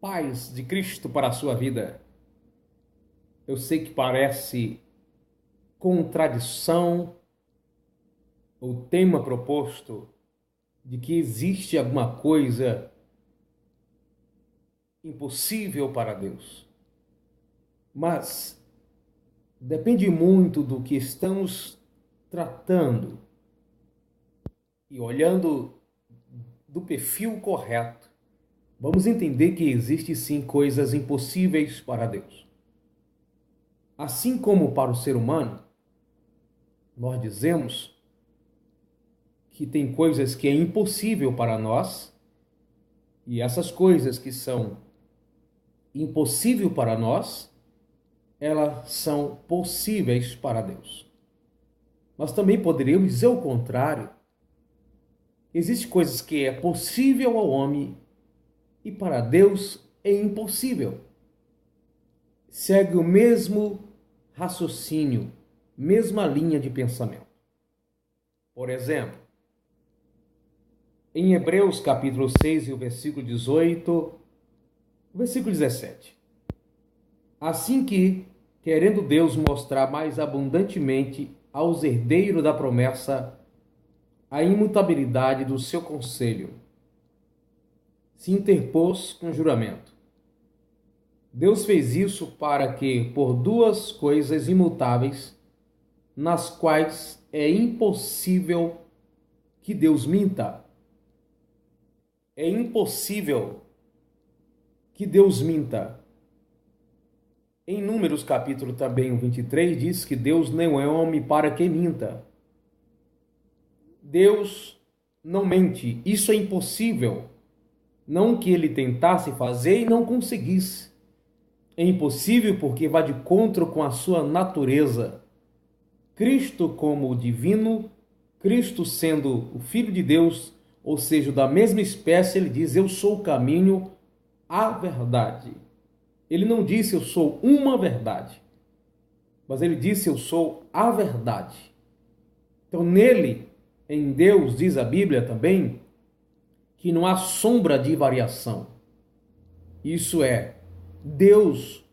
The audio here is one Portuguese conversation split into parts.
Paz de Cristo para a sua vida. Eu sei que parece contradição o tema proposto de que existe alguma coisa impossível para Deus. Mas depende muito do que estamos tratando e olhando do perfil correto. Vamos entender que existe sim coisas impossíveis para Deus. Assim como para o ser humano, nós dizemos que tem coisas que é impossível para nós, e essas coisas que são impossível para nós, elas são possíveis para Deus. Nós também poderíamos dizer o contrário. Existem coisas que é possível ao homem e para Deus é impossível. Segue o mesmo raciocínio, mesma linha de pensamento. Por exemplo, em Hebreus capítulo 6 e o versículo 18, o versículo 17. Assim que, querendo Deus mostrar mais abundantemente aos herdeiros da promessa a imutabilidade do seu conselho, se interpôs com juramento. Deus fez isso para que, por duas coisas imutáveis, nas quais é impossível que Deus minta. É impossível que Deus minta. Em Números capítulo também 23 diz que Deus não é homem para que minta. Deus não mente, isso é impossível. Não que ele tentasse fazer e não conseguisse. É impossível porque vai de encontro com a sua natureza. Cristo como divino, Cristo sendo o Filho de Deus, ou seja, da mesma espécie, ele diz: eu sou o caminho, a verdade. Ele não disse eu sou uma verdade, mas ele disse eu sou a verdade. Então nele, em Deus, diz a Bíblia também, que não há sombra de variação. Isso é, Deus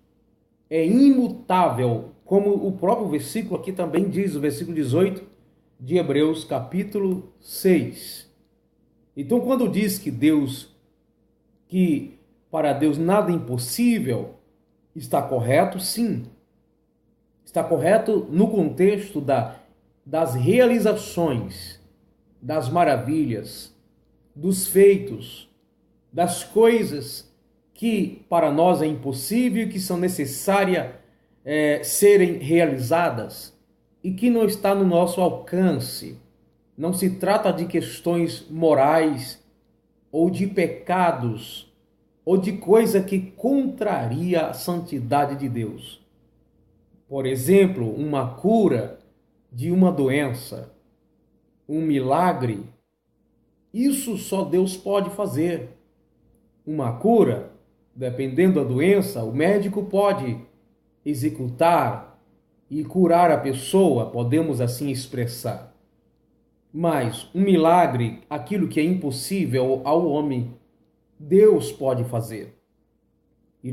é imutável, como o próprio versículo aqui também diz, o versículo 18 de Hebreus capítulo 6. Então quando diz que para Deus nada é impossível, está correto, sim. Está correto no contexto das realizações, das maravilhas, dos feitos, das coisas que para nós é impossível e que são necessárias serem realizadas e que não está no nosso alcance. Não se trata de questões morais ou de pecados ou de coisa que contraria a santidade de Deus. Por exemplo, uma cura de uma doença, um milagre, isso só Deus pode fazer. Uma cura, dependendo da doença, o médico pode executar e curar a pessoa, podemos assim expressar. Mas um milagre, aquilo que é impossível ao homem, Deus pode fazer. E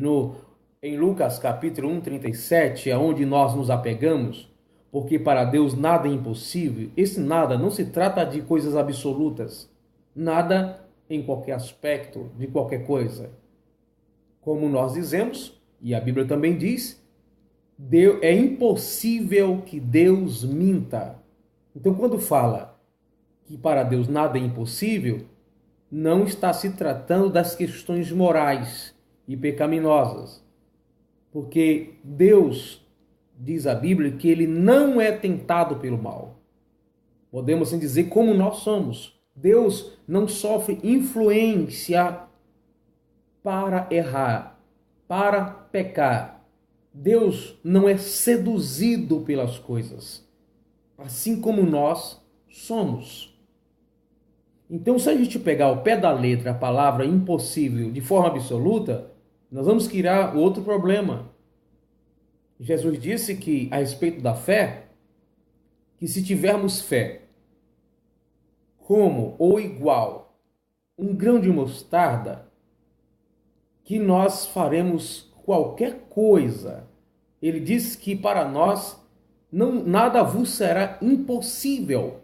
em Lucas capítulo 1, 37, é onde nós nos apegamos, porque para Deus nada é impossível. Esse nada não se trata de coisas absolutas. Nada em qualquer aspecto, de qualquer coisa. Como nós dizemos, e a Bíblia também diz, é impossível que Deus minta. Então, quando fala que para Deus nada é impossível, não está se tratando das questões morais e pecaminosas. Porque Deus, diz a Bíblia, que ele não é tentado pelo mal. Podemos assim dizer como nós somos. Deus não sofre influência para errar, para pecar. Deus não é seduzido pelas coisas, assim como nós somos. Então, se a gente pegar ao pé da letra a palavra impossível de forma absoluta, nós vamos criar outro problema. Jesus disse que, a respeito da fé, que se tivermos fé como ou igual um grão de mostarda, que nós faremos qualquer coisa. Ele diz que para nós nada vos será impossível.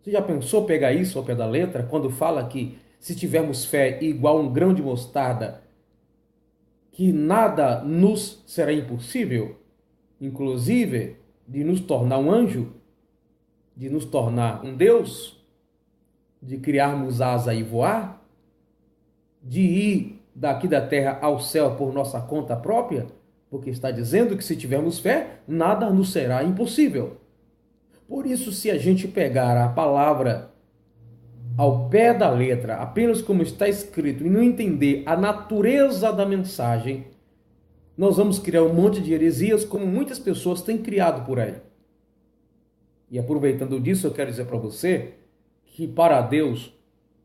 Você já pensou pegar isso ao pé da letra, quando fala que se tivermos fé igual um grão de mostarda, que nada nos será impossível, inclusive de nos tornar um anjo, de nos tornar um Deus, de criarmos asa e voar, de ir daqui da terra ao céu por nossa conta própria, porque está dizendo que se tivermos fé, nada nos será impossível. Por isso, se a gente pegar a palavra ao pé da letra, apenas como está escrito, e não entender a natureza da mensagem, nós vamos criar um monte de heresias, como muitas pessoas têm criado por aí. E aproveitando disso, eu quero dizer para você que para Deus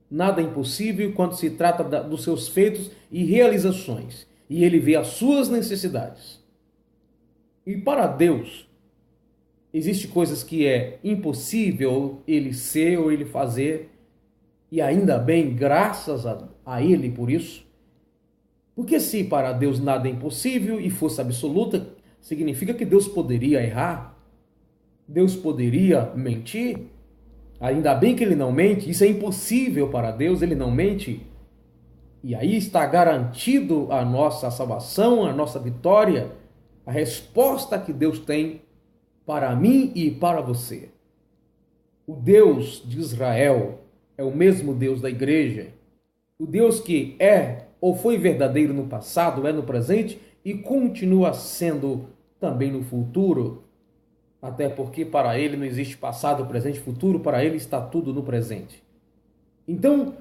nada é impossível quando se trata dos seus feitos e realizações. E Ele vê as suas necessidades. E para Deus, existem coisas que é impossível Ele ser ou Ele fazer, e ainda bem, graças a Ele por isso. Porque se para Deus nada é impossível e força absoluta, significa que Deus poderia errar, Deus poderia mentir. Ainda bem que Ele não mente, isso é impossível para Deus, Ele não mente. E aí está garantido a nossa salvação, a nossa vitória, a resposta que Deus tem para mim e para você. O Deus de Israel é o mesmo Deus da igreja. O Deus que é ou foi verdadeiro no passado, é no presente e continua sendo também no futuro. Até porque para Ele não existe passado, presente e futuro, para Ele está tudo no presente. Então,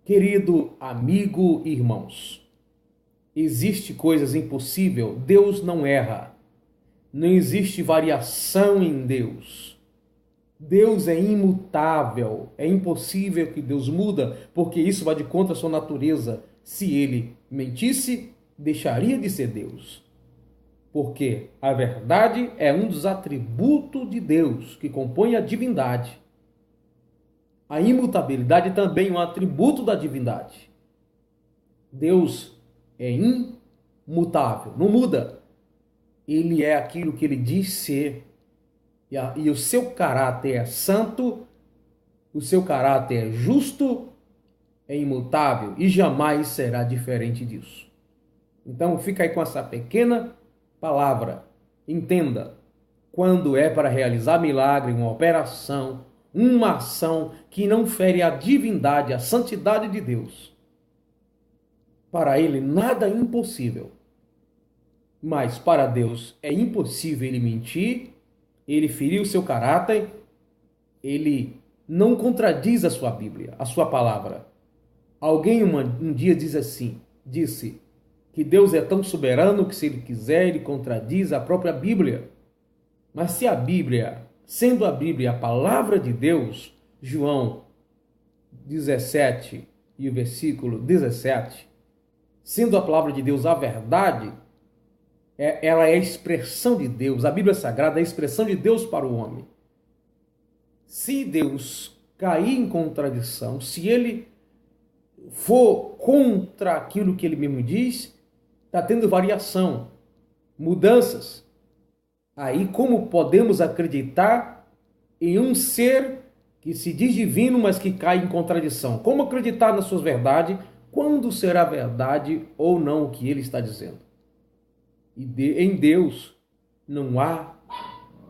querido amigo e irmãos, existe coisas impossíveis, Deus não erra, não existe variação em Deus. Deus é imutável, é impossível que Deus muda, porque isso vai de contra a sua natureza. Se Ele mentisse, deixaria de ser Deus. Porque a verdade é um dos atributos de Deus que compõe a divindade. A imutabilidade também é um atributo da divindade. Deus é imutável, não muda. Ele é aquilo que Ele diz ser. E o seu caráter é santo, o seu caráter é justo, é imutável e jamais será diferente disso. Então fica aí com essa pequena palavra. Entenda, quando é para realizar milagre, uma operação, uma ação que não fere a divindade, a santidade de Deus, para Ele nada é impossível. Mas para Deus é impossível Ele mentir, Ele ferir o seu caráter, Ele não contradiz a sua Bíblia, a sua palavra. Alguém um dia disse que Deus é tão soberano que se Ele quiser, Ele contradiz a própria Bíblia. Mas se a Bíblia, sendo a Bíblia a palavra de Deus, João 17 e o versículo 17, sendo a palavra de Deus a verdade, ela é a expressão de Deus, a Bíblia Sagrada é a expressão de Deus para o homem. Se Deus cair em contradição, se Ele for contra aquilo que Ele mesmo diz, está tendo variação, mudanças. Aí como podemos acreditar em um ser que se diz divino, mas que cai em contradição? Como acreditar nas suas verdades, quando será verdade ou não o que Ele está dizendo? Em Deus não há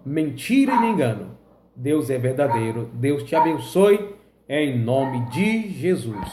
mentira e nem engano. Deus é verdadeiro. Deus te abençoe em nome de Jesus.